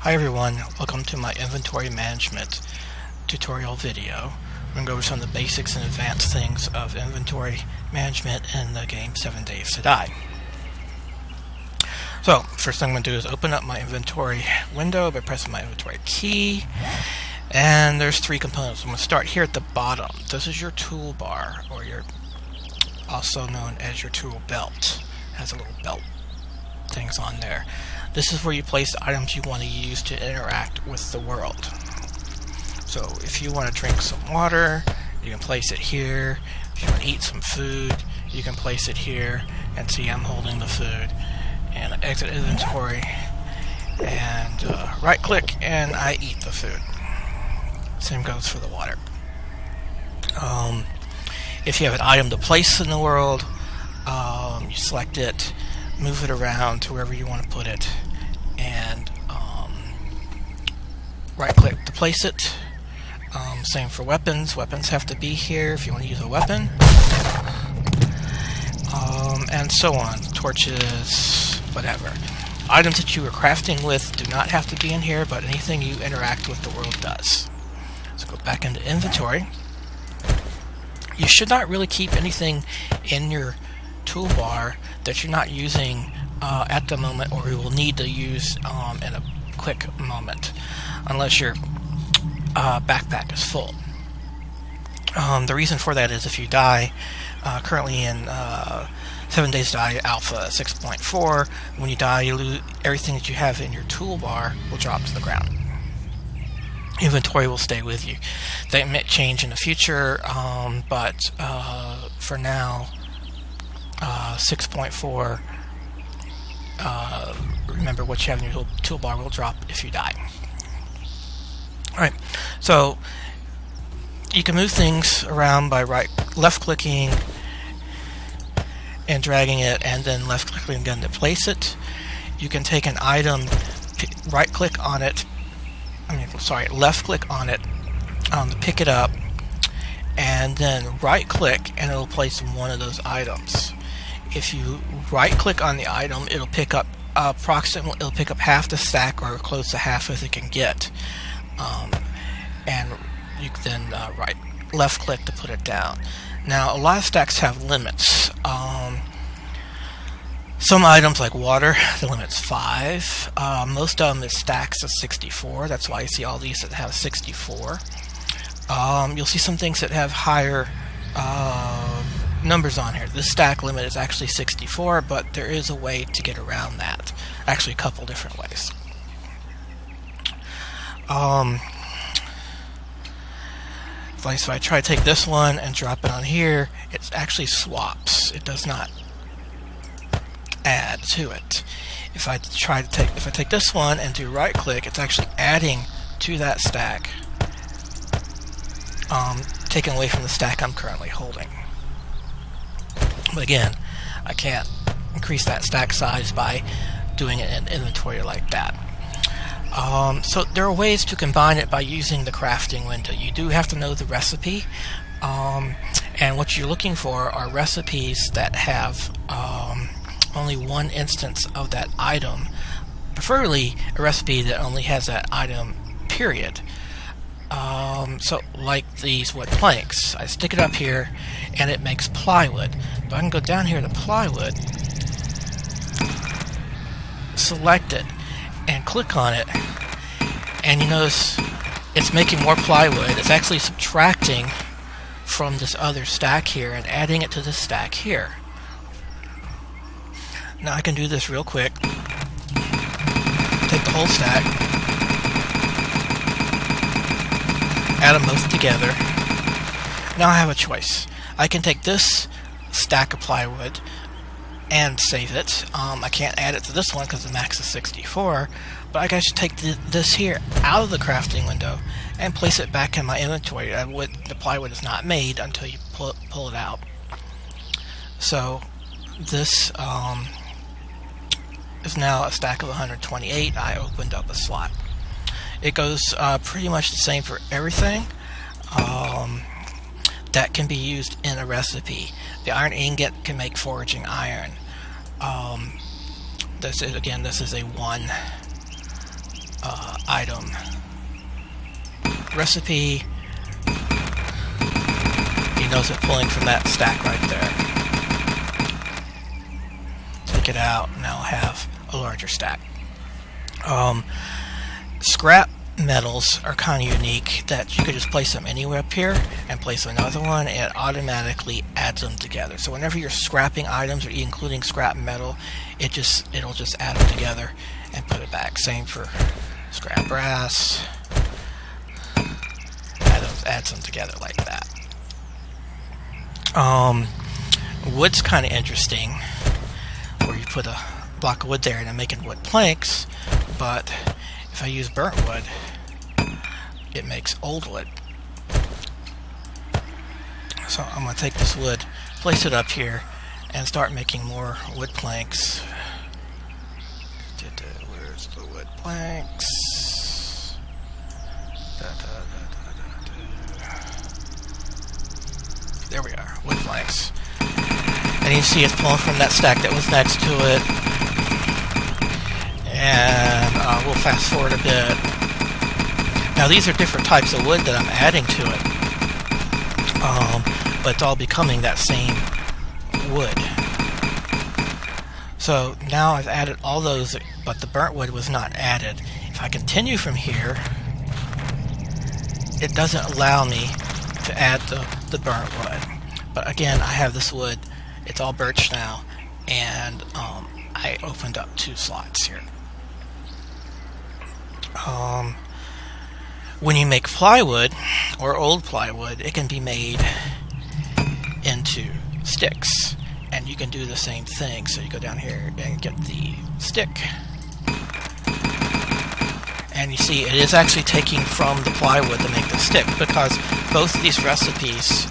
Hi everyone, welcome to my inventory management tutorial video. I'm going to go over some of the basics and advanced things of inventory management in the game 7 Days to Die. So, first thing I'm going to do is open up my inventory window by pressing my inventory key. And there's three components. I'm going to start here at the bottom. This is your toolbar, or your also known as your tool belt. It has a little belt things on there. This is where you place the items you want to use to interact with the world. So if you want to drink some water, you can place it here. If you want to eat some food, you can place it here. And see, I'm holding the food. And I exit inventory and right click and I eat the food. Same goes for the water. If you have an item to place in the world, you select it, move it around to wherever you want to put it, and right click to place it. Same for weapons. Weapons have to be here if you want to use a weapon. And so on. Torches, whatever. Items that you are crafting with do not have to be in here, but anything you interact with the world does. So go back into inventory. You should not really keep anything in your toolbar that you're not using at the moment, or you will need to use in a quick moment, unless your backpack is full. The reason for that is if you die, currently in 7 Days to Die Alpha 6.4, when you die, you lose everything that you have in your toolbar will drop to the ground. Inventory will stay with you. That may change in the future, but for now, 6.4, remember what you have in your toolbar will drop if you die. Alright, so you can move things around by left clicking and dragging it, and then left clicking again to place it. You can take an item, right click on it, left click on it to pick it up, and then right click and it'll place one of those items. If you right click on the item, it'll pick up it'll pick up half the stack, or close to half as it can get, and you can then left click to put it down. Now a lot of stacks have limits. Some items like water, the limit's 5. Most of them is stacks of 64. That's why you see all these that have 64. You'll see some things that have higher numbers on here. This stack limit is actually 64, but there is a way to get around that. Actually, a couple different ways. So if I try to take this one and drop it on here, it actually swaps. It does not add to it. If I take this one and do right click, it's actually adding to that stack, taken away from the stack I'm currently holding. But again, I can't increase that stack size by doing it in inventory like that. So there are ways to combine it by using the crafting window. You do have to know the recipe, and what you're looking for are recipes that have only one instance of that item, preferably a recipe that only has that item, period. So like these wood planks, I stick it up here and it makes plywood. But I can go down here to plywood, select it, and click on it, and you notice it's making more plywood. It's actually subtracting from this other stack here and adding it to this stack here. Now I can do this real quick. Take the whole stack, add them both together. Now I have a choice. I can take this stack of plywood and save it. I can't add it to this one because the max is 64, but I can just take this here out of the crafting window and place it back in my inventory. The plywood is not made until you pull it out. So this is now a stack of 128. I opened up a slot. It goes pretty much the same for everything. That can be used in a recipe. The iron ingot can make foraging iron. This is a 1 item recipe. He knows it pulling from that stack right there. Take it out, now I'll have a larger stack. Scrap metals are kind of unique, that you could just place them anywhere up here and place another one and it automatically adds them together. So whenever you're scrapping items or including scrap metal, it'll just add them together and put it back. Same for scrap brass. Adds them together like that. Wood's kind of interesting, where you put a block of wood there and I'm making wood planks, but if I use burnt wood, it makes old wood. So I'm going to take this wood, place it up here, and start making more wood planks. Where's the wood planks? There we are, wood planks. And you see it's pulling from that stack that was next to it. And we'll fast forward a bit. Now these are different types of wood that I'm adding to it. But it's all becoming that same wood. So now I've added all those, but the burnt wood was not added. If I continue from here, it doesn't allow me to add the burnt wood. But again, I have this wood, it's all birch now, and I opened up 2 slots here. When you make plywood, or old plywood, it can be made into sticks, and you can do the same thing. So you go down here and get the stick, and you see it is actually taking from the plywood to make the stick, because both of these recipes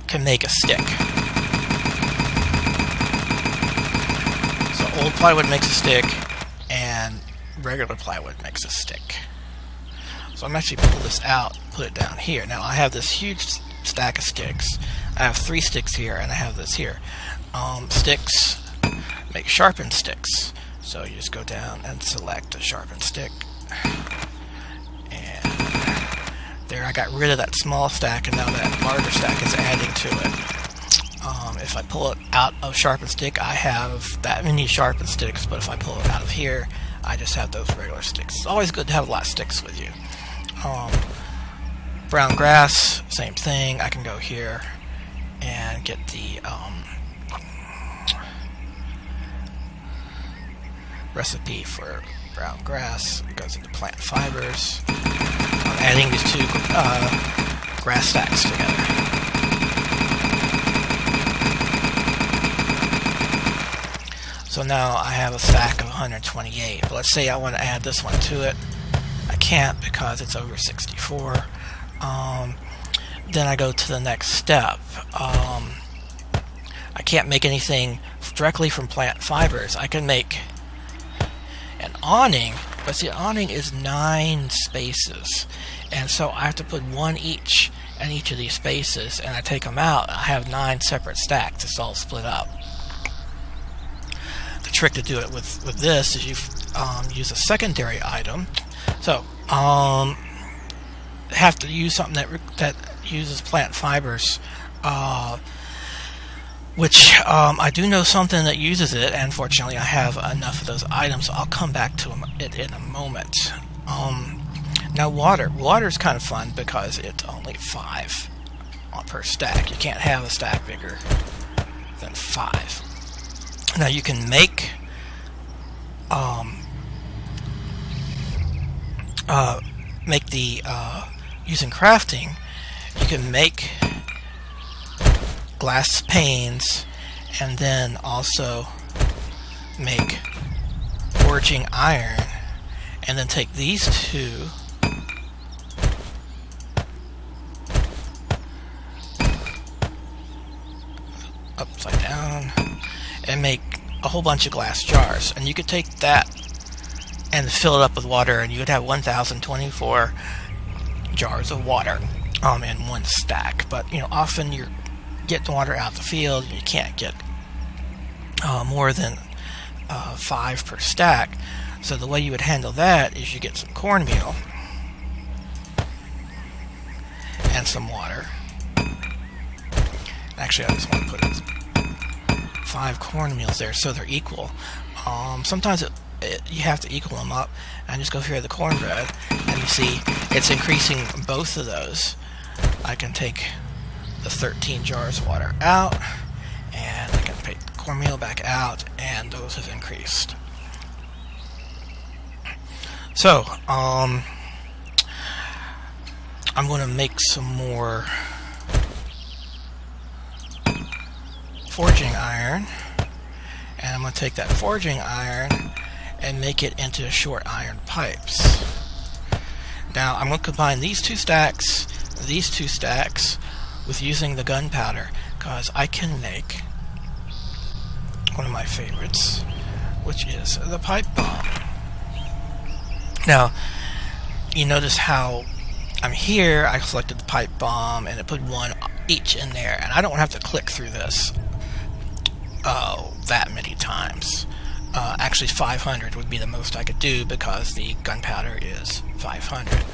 can make a stick. So old plywood makes a stick, and regular plywood makes a stick. So I'm actually pull this out, put it down here. Now I have this huge stack of sticks. I have 3 sticks here, and I have this here. Sticks make sharpened sticks. So you just go down and select a sharpened stick. And there, I got rid of that small stack, and now that larger stack is adding to it. If I pull it out of sharpened stick, I have that many sharpened sticks, but if I pull it out of here, I just have those regular sticks. It's always good to have a lot of sticks with you. Brown grass, same thing. I can go here and get the recipe for brown grass. It goes into plant fibers. I'm adding these 2 grass stacks together. So now I have a stack of 128. But let's say I want to add this one to it. I can't because it's over 64. Then I go to the next step. I can't make anything directly from plant fibers. I can make an awning, but see, an awning is 9 spaces, and so I have to put 1 each in each of these spaces, and I take them out. I have 9 separate stacks. It's all split up. The trick to do it with this is you use a secondary item. So have to use something that uses plant fibers, which I do know something that uses it, and fortunately I have enough of those items, so I'll come back to it in a moment. Now water is kind of fun because it's only 5 per stack. You can't have a stack bigger than 5. Now you can make using crafting, you can make glass panes, and then also make forging iron, and then take these 2 upside down and make a whole bunch of glass jars. And you could take that and fill it up with water, and you would have 1024 jars of water in 1 stack. But you know, often you're getting water out the field, you can't get more than 5 per stack. So the way you would handle that is you get some cornmeal and some water. Actually, I just want to put 5 cornmeals there so they're equal. Sometimes you have to equal them up. And just go here to the cornbread, and you see it's increasing both of those. I can take the 13 jars of water out, and I can take the cornmeal back out, and those have increased. So, I'm going to make some more forging iron, and I'm going to take that forging iron and make it into short iron pipes. Now I'm going to combine these two stacks with using the gunpowder, because I can make one of my favorites, which is the pipe bomb. Now you notice how I'm here, I selected the pipe bomb and it put 1 each in there, and I don't have to click through this that many times. Actually 500 would be the most I could do, because the gunpowder is 500.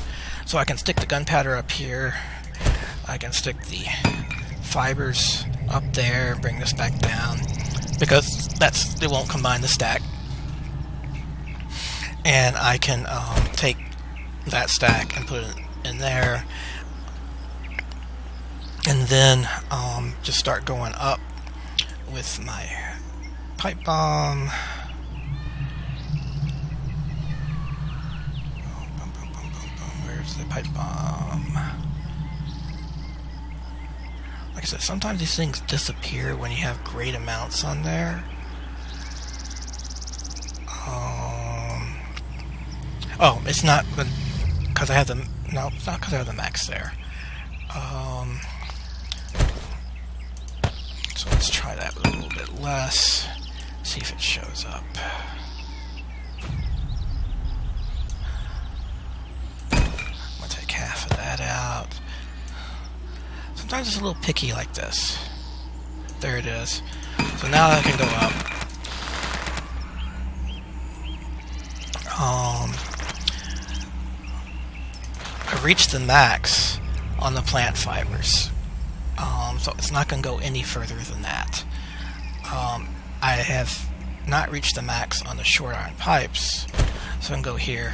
So I can stick the gunpowder up here, I can stick the fibers up there, bring this back down, because it won't combine the stack. And I can take that stack and put it in there, and then just start going up with my pipe bomb. Where's the pipe bomb? Like I said, sometimes these things disappear when you have great amounts on there. Oh, it's not because I have the... No, it's not because I have the max there. So let's try that with a little bit less. See if it shows up. I'm going to take half of that out. Sometimes it's a little picky like this. There it is. So now I can go up. I've reached the max on the plant fibers. So it's not going to go any further than that. I have not reached the max on the short iron pipes, so I can go here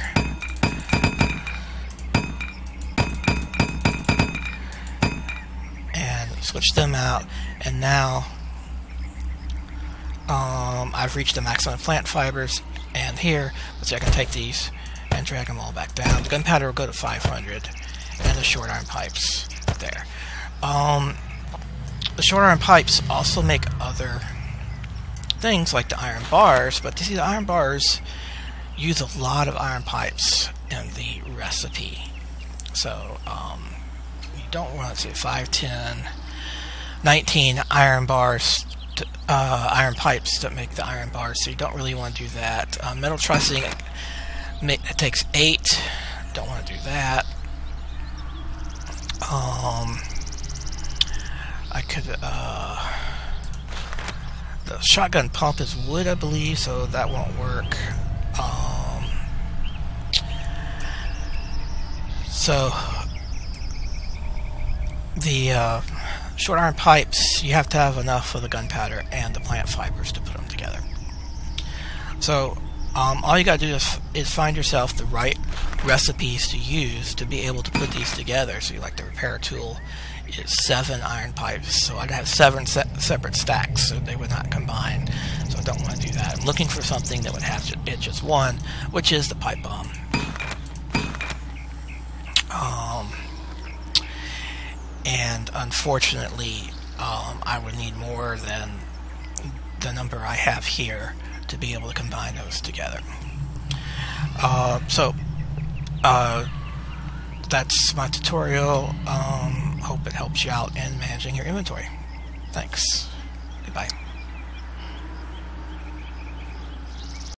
and switch them out, and now I've reached the max on the plant fibers, and here, let's see, I can take these and drag them all back down. The gunpowder will go to 500, and the short iron pipes there. The short iron pipes also make other things like the iron bars, but you see the iron bars use a lot of iron pipes in the recipe. So you don't want to say 5, 10, 19 iron bars, iron pipes that make the iron bars, so you don't really want to do that. Metal trussing, it takes 8. Don't want to do that. I could, the shotgun pump is wood, I believe, so that won't work. So the short iron pipes, you have to have enough of the gunpowder and the plant fibers to put them together. So all you gotta do is find yourself the right recipes to use to be able to put these together. So you like the repair tool is 7 iron pipes, so I'd have 7 separate stacks, so they would not combine. So I don't want to do that. I'm looking for something that would have just one, which is the pipe bomb. And unfortunately, I would need more than the number I have here to be able to combine those together. That's my tutorial. Hope it helps you out in managing your inventory. Thanks. Goodbye.